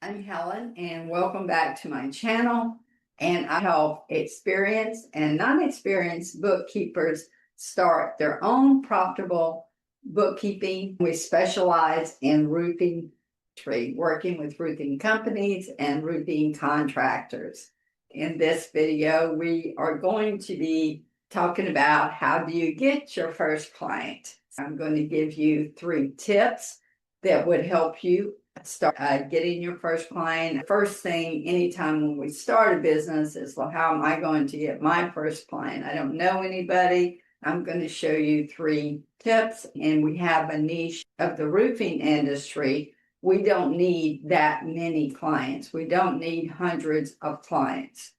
I'm Helen, and welcome back to my channel. And I help experienced and non-experienced bookkeepers start their own profitable bookkeeping. We specialize in roofing trade, working with roofing companies and roofing contractors. In this video, we are going to be talking about how do you get your first client. I'm going to give you 3 tips that would help you start getting your first client. First thing, anytime when we start a business is, well, how am I going to get my first client? I don't know anybody. I'm going to show you 3 tips, and we have a niche of the roofing industry. We don't need that many clients. We don't need hundreds of clients.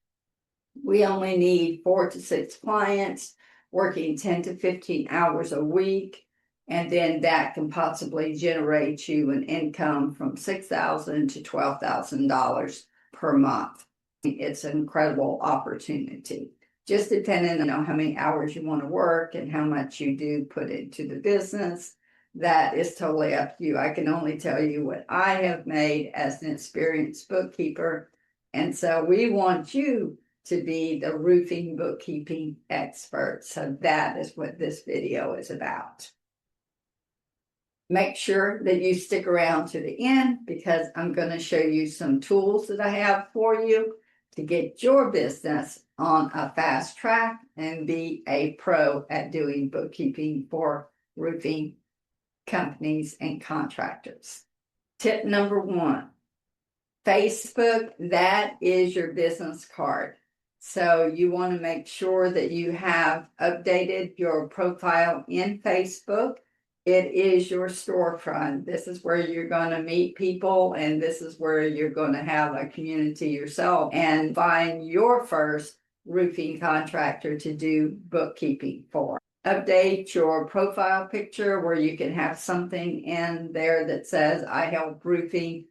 We only need 4 to 6 clients working 10 to 15 hours a week. And then that can possibly generate you an income from $6,000 to $12,000 per month. It's an incredible opportunity. Just depending on how many hours you want to work and how much you do put into the business, that is totally up to you. I can only tell you what I have made as an experienced bookkeeper. And so we want you to be the roofing bookkeeping expert. So that is what this video is about. Make sure that you stick around to the end, because I'm going to show you some tools that I have for you to get your business on a fast track and be a pro at doing bookkeeping for roofing companies and contractors. Tip number 1, Facebook, that is your business card. So you want to make sure that you have updated your profile in Facebook. It is your storefront. This is where you're going to meet people, and this is where you're going to have a community yourself and find your first roofing contractor to do bookkeeping for. Update your profile picture where you can have something in there that says, I help roofing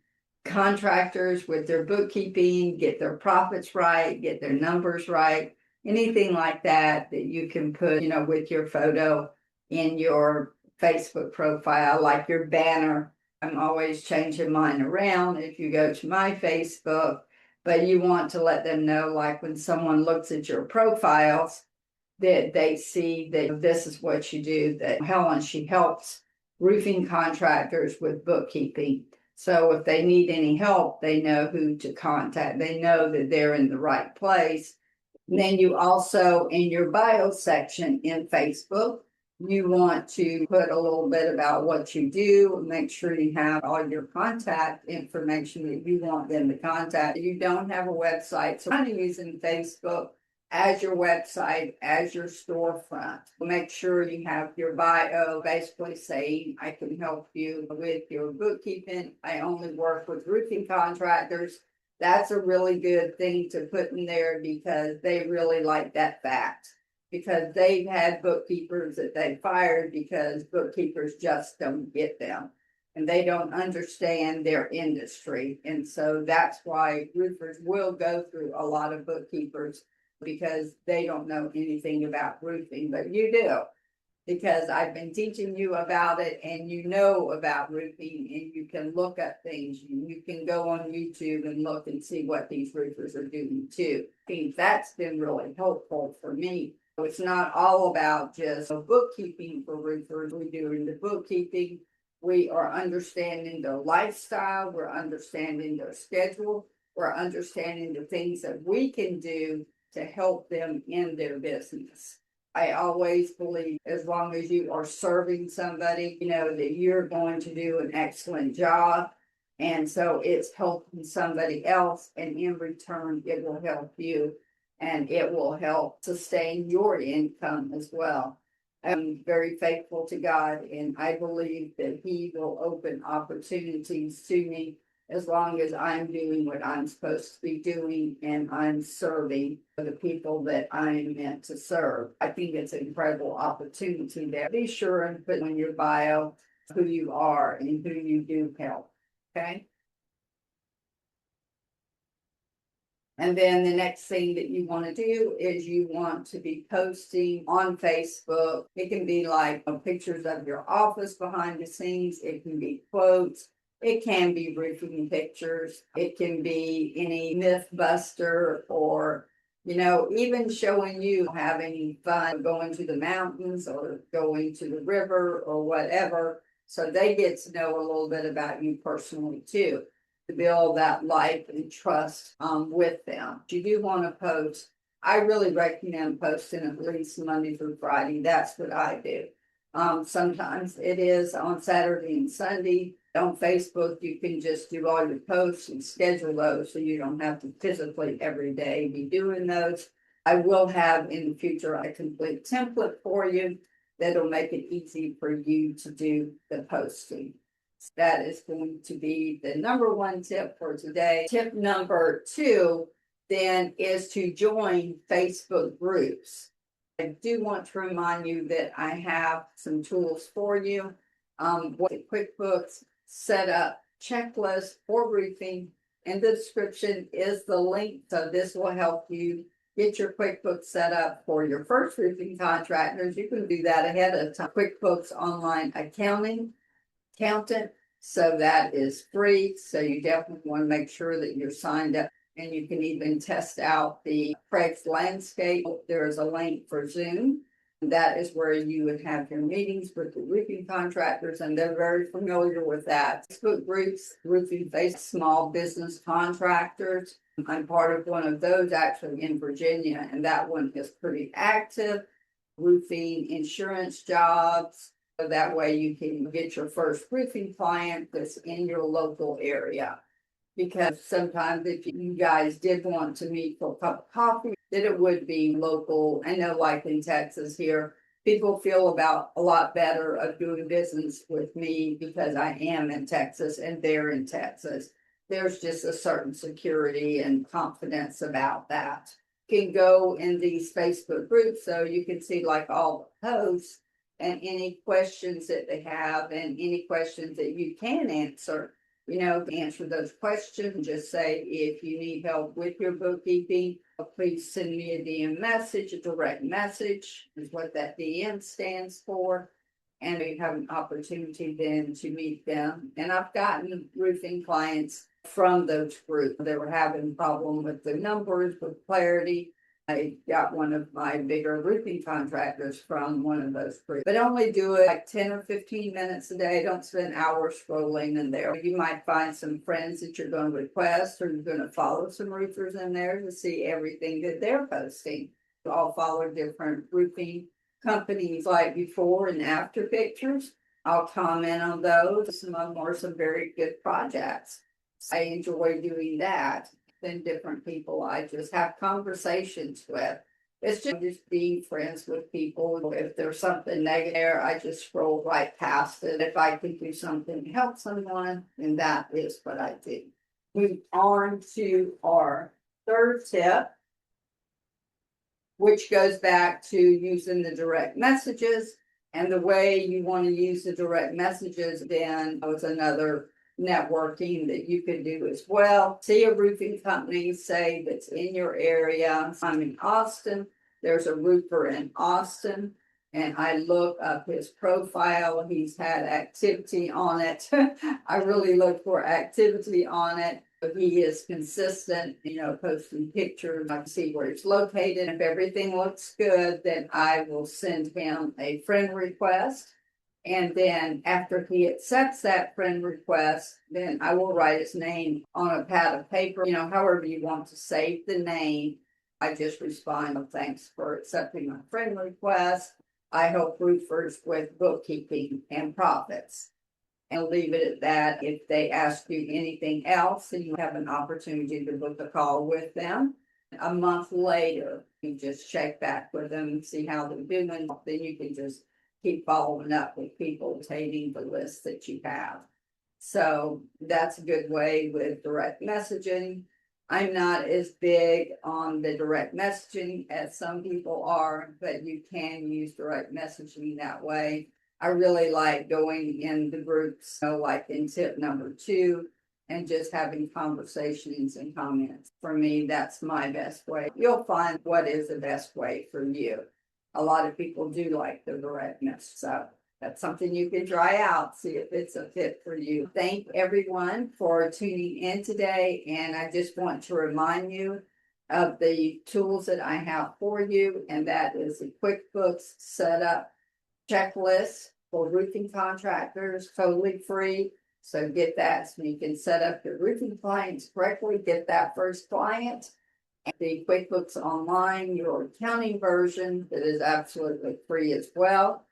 contractors with their bookkeeping, get their profits right, get their numbers right, anything like that that you can put, with your photo in your Facebook profile, like your banner. I'm always changing mine around if you go to my Facebook, but you want to let them know, like when someone looks at your profiles, that they see that this is what you do, that Helen, she helps roofing contractors with bookkeeping. So if they need any help, they know who to contact. They know that they're in the right place. And then you also, in your bio section in Facebook, you want to put a little bit about what you do. Make sure you have all your contact information that you want them to contact. You don't have a website, so I'm using Facebook as your website, as your storefront. Make sure you have your bio basically saying, I can help you with your bookkeeping. I only work with roofing contractors. That's a really good thing to put in there, because they really like that fact, because they've had bookkeepers that they fired because bookkeepers just don't get them and they don't understand their industry. And so that's why roofers will go through a lot of bookkeepers, because they don't know anything about roofing, but you do, because I've been teaching you about it and you know about roofing, and you can look up things. You can go on YouTube and look and see what these roofers are doing too. I think that's been really helpful for me. It's not all about just bookkeeping for roofers. We're doing the bookkeeping. We are understanding their lifestyle. We're understanding their schedule. We're understanding the things that we can do to help them in their business. I always believe as long as you are serving somebody, that you're going to do an excellent job. And so it's helping somebody else, and in return, it will help you. And it will help sustain your income as well. I'm very faithful to God, and I believe that He will open opportunities to me as long as I'm doing what I'm supposed to be doing and I'm serving the people that I'm meant to serve. I think it's an incredible opportunity there. Be sure and put on your bio who you are and who you do help. Okay? And then the next thing that you want to do is you want to be posting on Facebook. It can be like pictures of your office behind the scenes. It can be quotes. It can be roofing pictures. It can be any myth buster or, even showing you having fun going to the mountains or going to the river or whatever. So they get to know a little bit about you personally too, to build that like and trust with them. You do want to post. I really recommend posting at least Monday through Friday. That's what I do. Sometimes it is on Saturday and Sunday. On Facebook, you can just do all your posts and schedule those so you don't have to physically every day be doing those. I will have in the future a complete template for you that'll make it easy for you to do the posting. That is going to be the number one tip for today. Tip number 2 then is to join Facebook groups. I do want to remind you that I have some tools for you. With QuickBooks setup checklist for roofing. In the description is the link. So this will help you get your QuickBooks set up for your first roofing contractors. You can do that ahead of time. QuickBooks Online Accountant. So that is free. So you definitely want to make sure that you're signed up. And you can even test out the Craig's Landscape. There is a link for Zoom. That is where you would have your meetings with the roofing contractors, and they're very familiar with that. Facebook groups, roofing face small business contractors. I'm part of one of those actually in Virginia, and that one is pretty active. Roofing insurance jobs. So that way you can get your first roofing client that's in your local area. Because sometimes if you guys did want to meet for a cup of coffee, that it would be local. I know like in Texas here, people feel about a lot better of doing business with me because I am in Texas and they're in Texas. There's just a certain security and confidence about that. You can go in these Facebook groups so you can see like all the posts and any questions that they have and any questions that you can answer. Answer those questions. Just say, if you need help with your bookkeeping, please send me a DM message. A direct message is what that DM stands for. And you have an opportunity then to meet them. And I've gotten roofing clients from those groups. They were having a problem with the numbers, with clarity. I got one of my bigger roofing contractors from one of those groups, but only do it like 10 or 15 minutes a day. Don't spend hours scrolling in there. You might find some friends that you're going to request, or you're going to follow some roofers in there to see everything that they're posting. I'll follow different roofing companies like before and after pictures. I'll comment on those. Some of them are some very good projects. I enjoy doing that. Than different people I just have conversations with. It's just being friends with people. If there's something negative there, I just scroll right past it. If I can do something to help someone, then that is what I do. Move on to our third tip, which goes back to using the direct messages. And the way you want to use the direct messages, then was another networking that you can do as well. See a roofing company, say that's in your area. I'm in Austin. There's a roofer in Austin, and I look up his profile. He's had activity on it. I really look for activity on it. He is consistent, posting pictures. I can see where he's located. If everything looks good, then I will send him a friend request. And then after he accepts that friend request, then I will write his name on a pad of paper. However you want to save the name. I just respond, thanks for accepting my friend request. I help roofers with bookkeeping and profits. And leave it at that. If they ask you anything else, then you have an opportunity to book a call with them. A month later, you just check back with them and see how they're doing. Then you can just keep following up with people, retaining the list that you have. So that's a good way with direct messaging. I'm not as big on the direct messaging as some people are, but you can use direct messaging that way. I really like going in the groups, like in tip number 2, and just having conversations and comments. For me, that's my best way. You'll find what is the best way for you. A lot of people do like the direct message. So That's something you can try out, see if it's a fit for you. Thank everyone for tuning in today. And I just want to remind you of the tools that I have for you. And that is the QuickBooks setup checklist for roofing contractors, totally free. So get that so you can set up your roofing clients correctly, get that first client. And the QuickBooks Online, your accounting version that is absolutely free as well.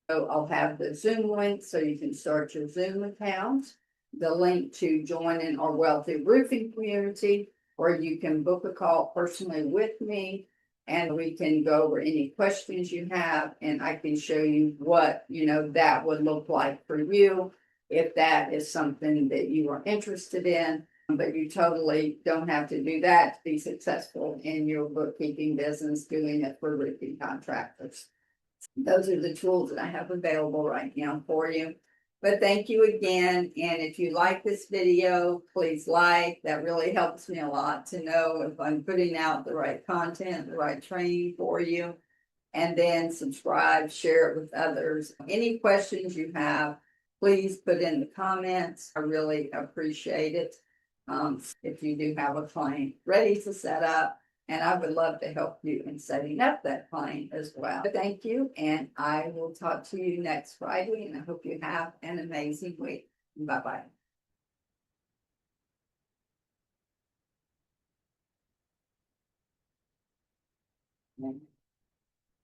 So I'll have the Zoom link so you can start your Zoom account, the link to join in our wealthy roofing community, where you can book a call personally with me and we can go over any questions you have and I can show you what, that would look like for you if that is something that you are interested in. But you totally don't have to do that to be successful in your bookkeeping business doing it for roofing contractors. Those are the tools that I have available right now for you. But thank you again. And if you like this video, please like. That really helps me a lot to know if I'm putting out the right content, the right training for you. And then subscribe, share it with others. Any questions you have, please put in the comments. I really appreciate it. If you do have a client ready to set up, and I would love to help you in setting up that client as well. Thank you, and I will talk to you next Friday, and I hope you have an amazing week. Bye-bye.